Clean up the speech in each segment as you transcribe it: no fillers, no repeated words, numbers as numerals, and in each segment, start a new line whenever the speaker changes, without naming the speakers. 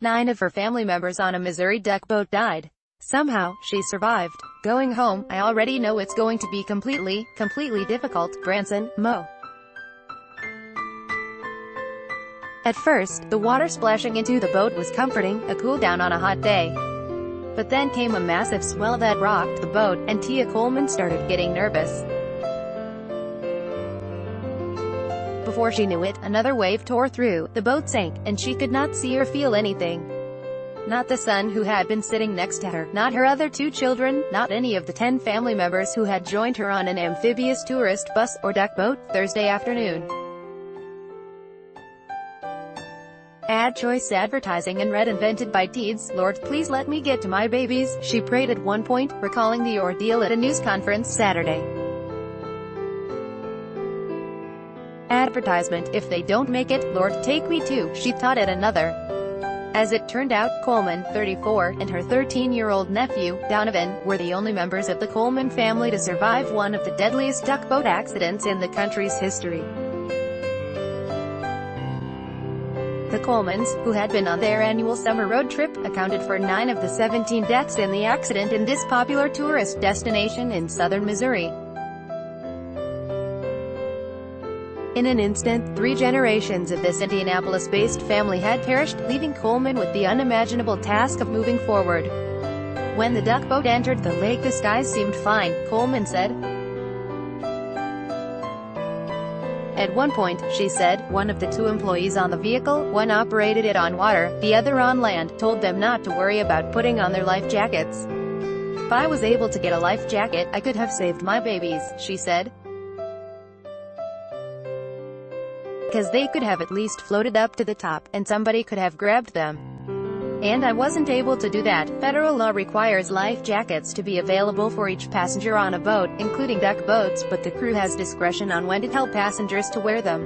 9 of her family members on a Missouri duck boat died. Somehow, she survived. Going home, I already know it's going to be completely difficult, Branson, Mo. At first, the water splashing into the boat was comforting, a cool down on a hot day. But then came a massive swell that rocked the boat, and Tia Coleman started getting nervous. Before she knew it, another wave tore through, the boat sank, and she could not see or feel anything. Not the son who had been sitting next to her, not her other 2 children, not any of the 10 family members who had joined her on an amphibious tourist bus or duck boat, Thursday afternoon. Ad choice advertising and read invented by Teeds. Lord, please let me get to my babies, she prayed at one point, recalling the ordeal at a news conference Saturday. Advertisement, if they don't make it, Lord, take me too, she thought at another. As it turned out, Coleman, 34, and her 13-year-old nephew, Donovan, were the only members of the Coleman family to survive one of the deadliest duck boat accidents in the country's history. The Colemans, who had been on their annual summer road trip, accounted for 9 of the 17 deaths in the accident in this popular tourist destination in southern Missouri. In an instant, 3 generations of this Indianapolis-based family had perished, leaving Coleman with the unimaginable task of moving forward. When the duck boat entered the lake, the skies seemed fine, Coleman said. At one point, she said, one of the 2 employees on the vehicle, one operated it on water, the other on land, told them not to worry about putting on their life jackets. If I was able to get a life jacket, I could have saved my babies, she said. Because they could have at least floated up to the top, and somebody could have grabbed them. And I wasn't able to do that. Federal law requires life jackets to be available for each passenger on a boat, including duck boats, but the crew has discretion on when to tell passengers to wear them.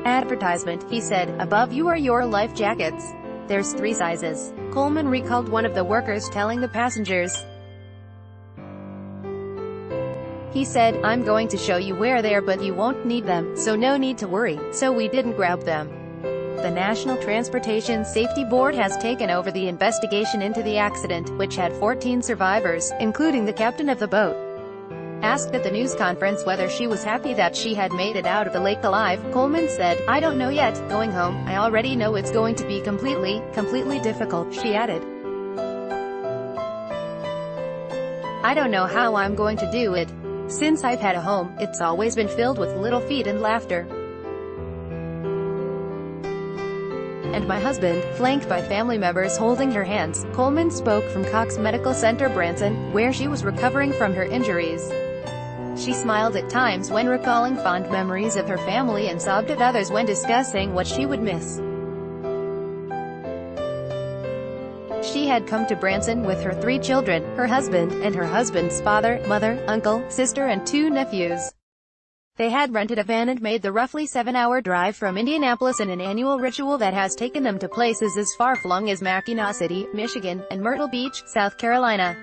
Advertisement, he said, above you are your life jackets. There's 3 sizes. Coleman recalled one of the workers telling the passengers. He said, I'm going to show you where they are, but you won't need them, so no need to worry. So we didn't grab them. The National Transportation Safety Board has taken over the investigation into the accident, which had 14 survivors, including the captain of the boat. Asked at the news conference whether she was happy that she had made it out of the lake alive, Coleman said, I don't know yet. Going home, I already know it's going to be completely difficult, she added. I don't know how I'm going to do it. Since I've had a home, it's always been filled with little feet and laughter. And my husband, flanked by family members holding her hands. Coleman spoke from Cox Medical Center Branson, where she was recovering from her injuries. She smiled at times when recalling fond memories of her family and sobbed at others when discussing what she would miss. She had come to Branson with her 3 children, her husband, and her husband's father, mother, uncle, sister and 2 nephews. They had rented a van and made the roughly 7-hour drive from Indianapolis in an annual ritual that has taken them to places as far-flung as Mackinac City, Michigan, and Myrtle Beach, South Carolina.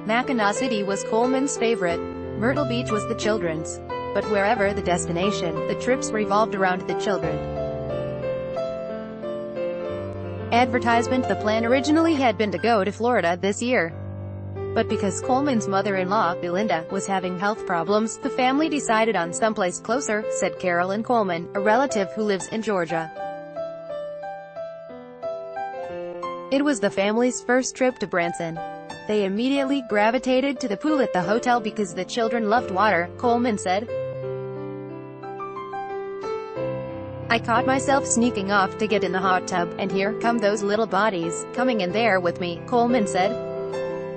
Mackinac City was Coleman's favorite. Myrtle Beach was the children's. But wherever the destination, the trips revolved around the children. Advertisement, the plan originally had been to go to Florida this year. But because Coleman's mother-in-law, Belinda, was having health problems, the family decided on someplace closer, said Carolyn Coleman, a relative who lives in Georgia. It was the family's first trip to Branson. They immediately gravitated to the pool at the hotel because the children loved water, Coleman said. I caught myself sneaking off to get in the hot tub, and here come those little bodies, coming in there with me, Coleman said.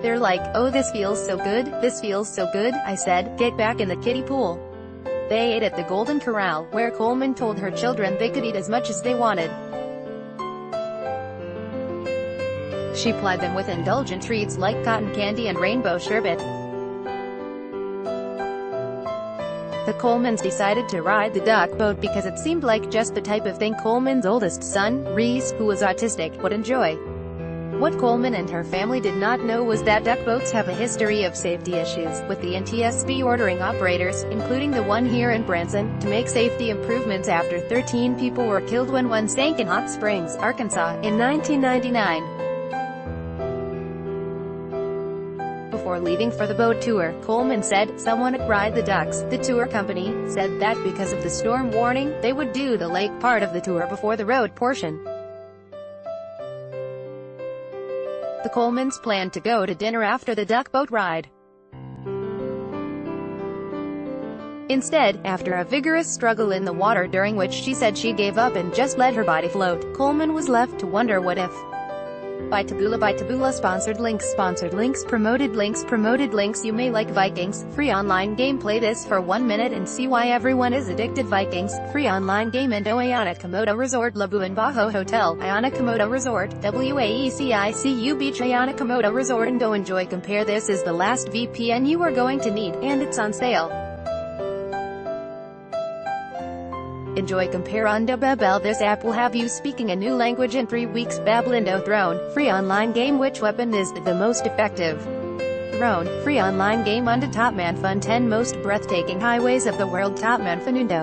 They're like, oh, this feels so good, this feels so good, I said, get back in the kiddie pool. They ate at the Golden Corral, where Coleman told her children they could eat as much as they wanted. She plied them with indulgent treats like cotton candy and rainbow sherbet. The Colemans decided to ride the duck boat because it seemed like just the type of thing Coleman's oldest son, Reese, who was autistic, would enjoy. What Coleman and her family did not know was that duck boats have a history of safety issues, with the NTSB ordering operators, including the one here in Branson, to make safety improvements after 13 people were killed when one sank in Hot Springs, Arkansas, in 1999. Before leaving for the boat tour, Coleman said, "Someone would ride the ducks." The tour company said that because of the storm warning, they would do the lake part of the tour before the road portion. The Colemans planned to go to dinner after the duck boat ride. Instead, after a vigorous struggle in the water during which she said she gave up and just let her body float, Coleman was left to wonder what if. By Taboola sponsored links promoted links. You may like Vikings, free online game. Play this for 1 minute and see why everyone is addicted. Vikings, free online game. Indo Ayana Komodo Resort, Labuan Bajo Hotel, Ayana Komodo Resort, WAECICU Beach, Ayana Komodo Resort. Indo. Enjoy. Compare. This is the last VPN you are going to need, and it's on sale. Enjoy. Compare on Babel. This app will have you speaking a new language in 3 weeks. Bablindo Throne, free online game. Which weapon is the most effective? Throne, free online game. Under Top Man Fun. 10 most breathtaking highways of the world. Top Man Fun. Undo.